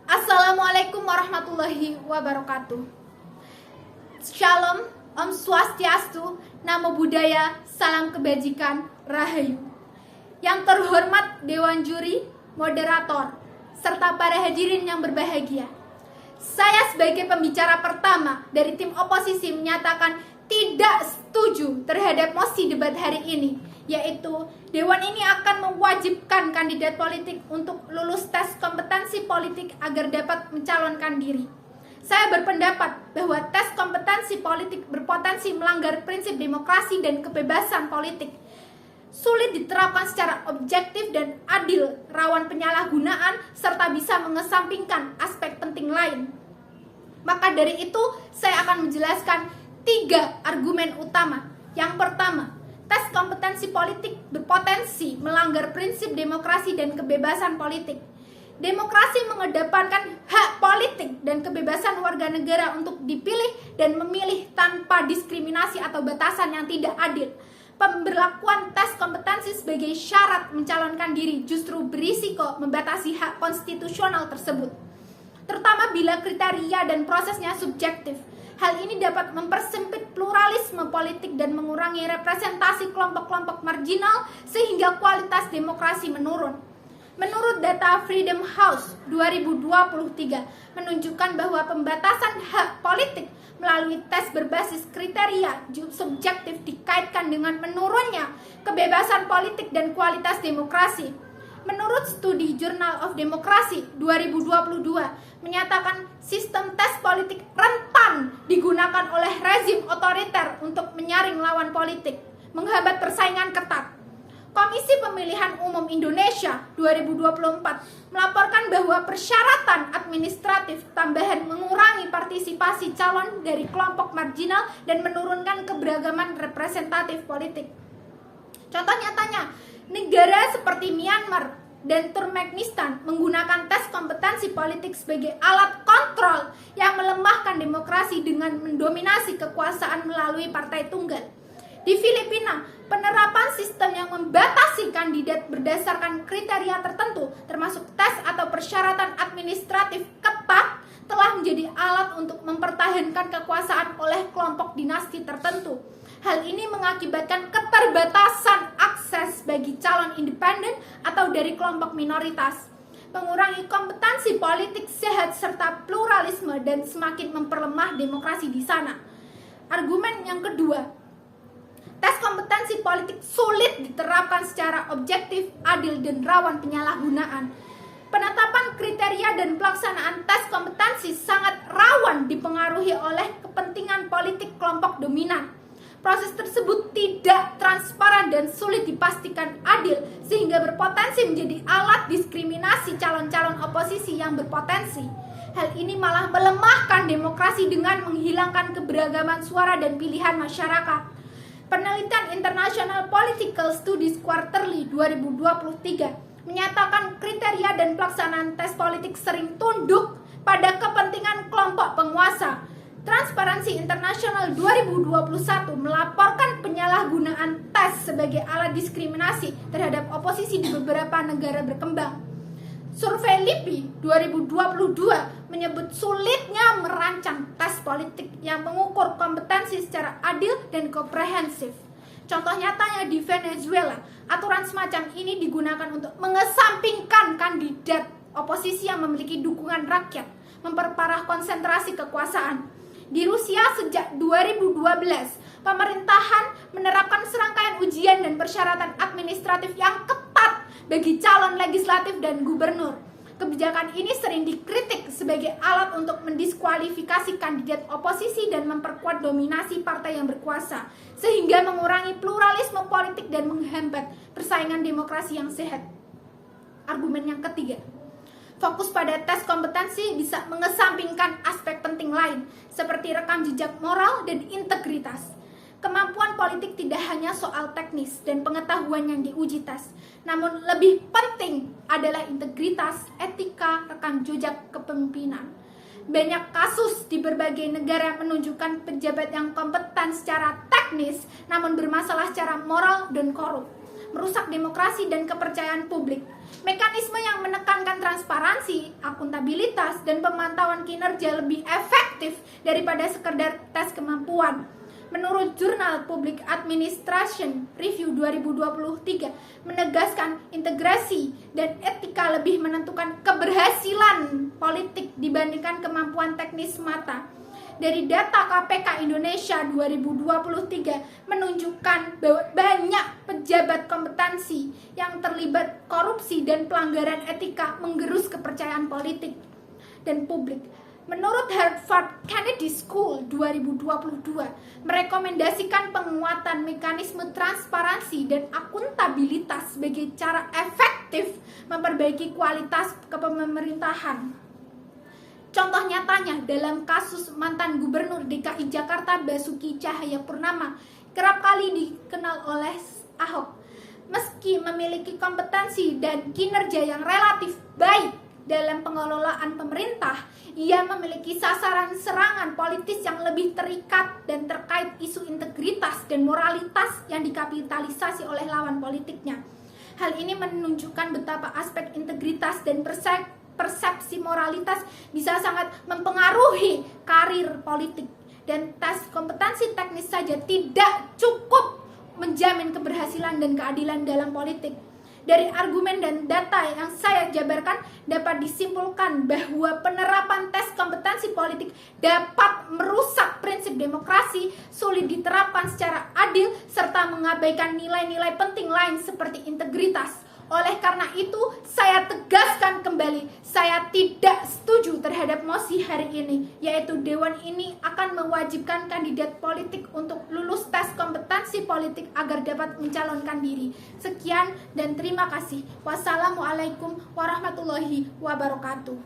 Assalamualaikum warahmatullahi wabarakatuh. Shalom, Om Swastiastu, Namo Buddhaya, Salam Kebajikan, Rahayu. Yang terhormat Dewan Juri, Moderator, serta para hadirin yang berbahagia. Saya sebagai pembicara pertama dari tim oposisi menyatakan tidak setuju terhadap mosi debat hari ini, yaitu Dewan ini akan mewajibkan kandidat politik untuk lulus tes kompetensi politik agar dapat mencalonkan diri. Saya berpendapat bahwa tes kompetensi politik berpotensi melanggar prinsip demokrasi dan kebebasan politik, sulit diterapkan secara objektif dan adil, rawan penyalahgunaan, serta bisa mengesampingkan aspek penting lain. Maka dari itu, saya akan menjelaskan 3 argumen utama. Yang pertama, tes kompetensi politik berpotensi melanggar prinsip demokrasi dan kebebasan politik. Demokrasi mengedepankan hak politik dan kebebasan warga negara untuk dipilih dan memilih tanpa diskriminasi atau batasan yang tidak adil. Pemberlakuan tes kompetensi sebagai syarat mencalonkan diri justru berisiko membatasi hak konstitusional tersebut, terutama bila kriteria dan prosesnya subjektif. Hal ini dapat mempersempit pluralisme politik dan mengurangi representasi kelompok-kelompok marginal sehingga kualitas demokrasi menurun. Menurut data Freedom House 2023 menunjukkan bahwa pembatasan hak politik melalui tes berbasis kriteria subjektif dikaitkan dengan menurunnya kebebasan politik dan kualitas demokrasi. Menurut studi Journal of Democracy 2022 menyatakan sistem tes politik rentan digunakan oleh rezim otoriter untuk menyaring lawan politik, menghambat persaingan ketat. Komisi Pemilihan Umum Indonesia 2024 melaporkan bahwa persyaratan administratif tambahan mengurangi partisipasi calon dari kelompok marginal dan menurunkan keberagaman representatif politik. Contoh nyatanya, negara seperti Myanmar dan Turkmenistan menggunakan tes kompetensi politik sebagai alat kontrol yang melemahkan demokrasi dengan mendominasi kekuasaan melalui partai tunggal. Di Filipina, penerapan sistem yang membatasi kandidat berdasarkan kriteria tertentu, termasuk tes atau persyaratan administratif ketat, telah menjadi alat untuk mempertahankan kekuasaan oleh kelompok dinasti tertentu. Hal ini mengakibatkan keterbatasan akses bagi calon independen atau dari kelompok minoritas, mengurangi kompetensi politik sehat serta pluralisme dan semakin memperlemah demokrasi di sana. Argumen yang kedua, tes kompetensi politik sulit diterapkan secara objektif, adil, dan rawan penyalahgunaan. Penetapan kriteria dan pelaksanaan tes kompetensi sangat rawan dipengaruhi oleh kepentingan politik kelompok dominan. Proses tersebut tidak transparan dan sulit dipastikan adil, sehingga berpotensi menjadi alat diskriminasi calon-calon oposisi yang berpotensi. Hal ini malah melemahkan demokrasi dengan menghilangkan keberagaman suara dan pilihan masyarakat. Penelitian International Political Studies Quarterly 2023 menyatakan kriteria dan pelaksanaan tes politik sering tunduk pada kepentingan kelompok penguasa. Transparency International 2021 melaporkan penyalahgunaan tes sebagai alat diskriminasi terhadap oposisi di beberapa negara berkembang. Survei LIPI 2022 menyebut sulitnya merancang tes politik yang mengukur kompetensi secara adil dan komprehensif. Contoh nyatanya di Venezuela, aturan semacam ini digunakan untuk mengesampingkan kandidat oposisi yang memiliki dukungan rakyat, memperparah konsentrasi kekuasaan. Di Rusia sejak 2012, pemerintahan menerapkan serangkaian ujian dan persyaratan administratif yang ketat bagi calon legislatif dan gubernur. Kebijakan ini sering dikritik sebagai alat untuk mendiskualifikasi kandidat oposisi dan memperkuat dominasi partai yang berkuasa, sehingga mengurangi pluralisme politik dan menghambat persaingan demokrasi yang sehat. Argumen yang ketiga, fokus pada tes kompetensi bisa mengesampingkan aspek penting lain, seperti rekam jejak moral dan integritas. Kemampuan politik tidak hanya soal teknis dan pengetahuan yang diuji tes, namun lebih penting adalah integritas, etika, rekam jejak kepemimpinan. Banyak kasus di berbagai negara menunjukkan pejabat yang kompeten secara teknis, namun bermasalah secara moral dan korup. merusak demokrasi dan kepercayaan publik. Mekanisme yang menekankan transparansi, akuntabilitas, dan pemantauan kinerja lebih efektif daripada sekedar tes kemampuan. Menurut Jurnal Public Administration Review 2023 menegaskan integrasi dan etika lebih menentukan keberhasilan politik dibandingkan kemampuan teknis semata. Dari data KPK Indonesia 2023 menunjukkan bahwa banyak pejabat kompetensi yang terlibat korupsi dan pelanggaran etika menggerus kepercayaan politik dan publik. Menurut Harvard Kennedy School 2022 merekomendasikan penguatan mekanisme transparansi dan akuntabilitas sebagai cara efektif memperbaiki kualitas kepemerintahan. Contoh nyatanya dalam kasus mantan Gubernur DKI Jakarta Basuki Cahayapurnama kerap kali dikenal oleh Ahok. Meski memiliki kompetensi dan kinerja yang relatif baik dalam pengelolaan pemerintah, ia memiliki sasaran serangan politis yang lebih terikat dan terkait isu integritas dan moralitas yang dikapitalisasi oleh lawan politiknya. Hal ini menunjukkan betapa aspek integritas dan persepsi moralitas bisa sangat mempengaruhi karir politik, dan tes kompetensi teknis saja tidak cukup menjamin keberhasilan dan keadilan dalam politik. Dari argumen dan data yang saya jabarkan dapat disimpulkan bahwa penerapan tes kompetensi politik dapat merusak prinsip demokrasi, sulit diterapkan secara adil, serta mengabaikan nilai-nilai penting lain seperti integritas. Oleh karena itu, saya tegaskan kembali, saya tidak setuju terhadap mosi hari ini, yaitu Dewan ini akan mewajibkan kandidat politik untuk lulus tes kompetensi politik agar dapat mencalonkan diri. Sekian dan terima kasih. Wassalamualaikum warahmatullahi wabarakatuh.